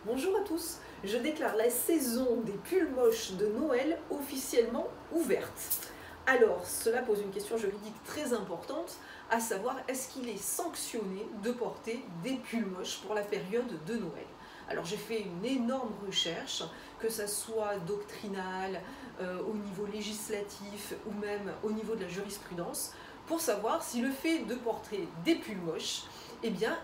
Bonjour à tous, je déclare la saison des pulls moches de Noël officiellement ouverte. Alors, cela pose une question juridique très importante, à savoir est-ce qu'il est sanctionné de porter des pulls moches pour la période de Noël? Alors j'ai fait une énorme recherche, que ça soit doctrinale, au niveau législatif ou même au niveau de la jurisprudence, pour savoir si le fait de porter des pulls moches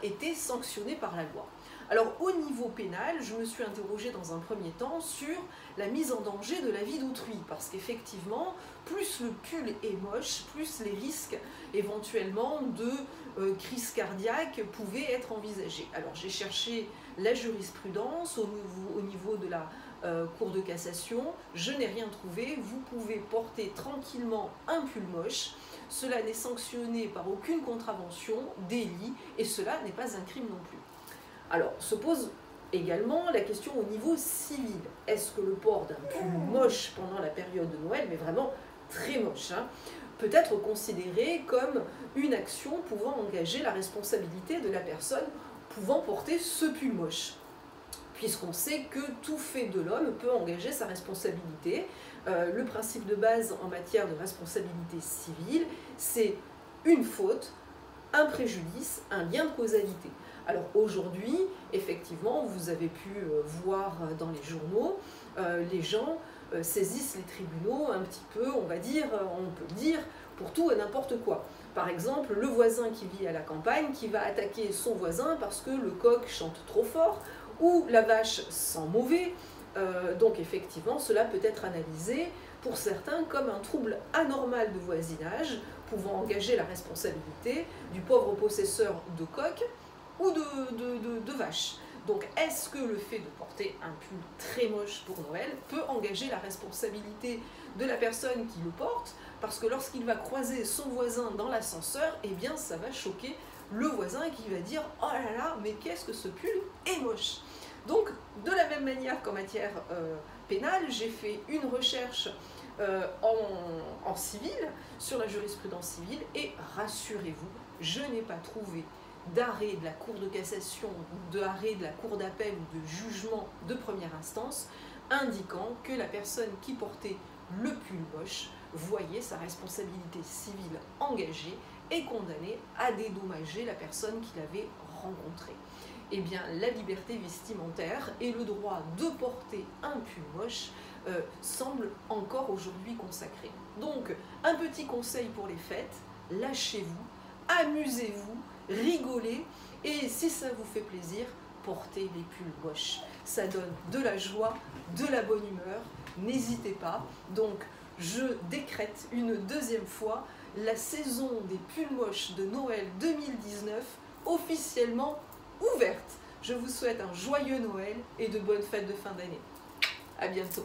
était sanctionné par la loi. Alors au niveau pénal, je me suis interrogée dans un premier temps sur la mise en danger de la vie d'autrui, parce qu'effectivement, plus le pull est moche, plus les risques éventuellement de crise cardiaque pouvaient être envisagés. Alors j'ai cherché la jurisprudence au niveau de la Cour de cassation, je n'ai rien trouvé, vous pouvez porter tranquillement un pull moche, cela n'est sanctionné par aucune contravention, délit, et cela n'est pas un crime non plus. Alors, se pose également la question au niveau civil. Est-ce que le port d'un pull moche pendant la période de Noël, mais vraiment très moche, peut être considéré comme une action pouvant engager la responsabilité de la personne pouvant porter ce pull moche? Puisqu'on sait que tout fait de l'homme peut engager sa responsabilité. Le principe de base en matière de responsabilité civile, c'est une faute, un préjudice, un lien de causalité. Alors aujourd'hui, effectivement, vous avez pu voir dans les journaux, les gens saisissent les tribunaux un petit peu, on va dire, on peut le dire, pour tout et n'importe quoi. Par exemple, le voisin qui vit à la campagne, qui va attaquer son voisin parce que le coq chante trop fort, ou la vache sent mauvais. Donc effectivement, cela peut être analysé pour certains comme un trouble anormal de voisinage, pouvant engager la responsabilité du pauvre possesseur de coq ou de vache. Donc est-ce que le fait de porter un pull très moche pour Noël peut engager la responsabilité de la personne qui le porte? Parce que lorsqu'il va croiser son voisin dans l'ascenseur, eh bien ça va choquer le voisin qui va dire « Oh là là, mais qu'est-ce que ce pull est moche !» Donc, de la même manière qu'en matière pénale, j'ai fait une recherche en civil, sur la jurisprudence civile, et rassurez-vous, je n'ai pas trouvé d'arrêt de la Cour de cassation, d'arrêt de la Cour d'appel ou de jugement de première instance indiquant que la personne qui portait le pull moche voyait sa responsabilité civile engagée et condamnée à dédommager la personne qui l'avait rencontrée. Eh bien, la liberté vestimentaire et le droit de porter un pull moche semblent encore aujourd'hui consacrés. Donc, un petit conseil pour les fêtes, lâchez-vous, amusez-vous, rigolez, et si ça vous fait plaisir, portez les pulls moches. Ça donne de la joie, de la bonne humeur, n'hésitez pas. Donc, je décrète une deuxième fois la saison des pulls moches de Noël 2019 officiellement ouverte. Je vous souhaite un joyeux Noël et de bonnes fêtes de fin d'année. À bientôt.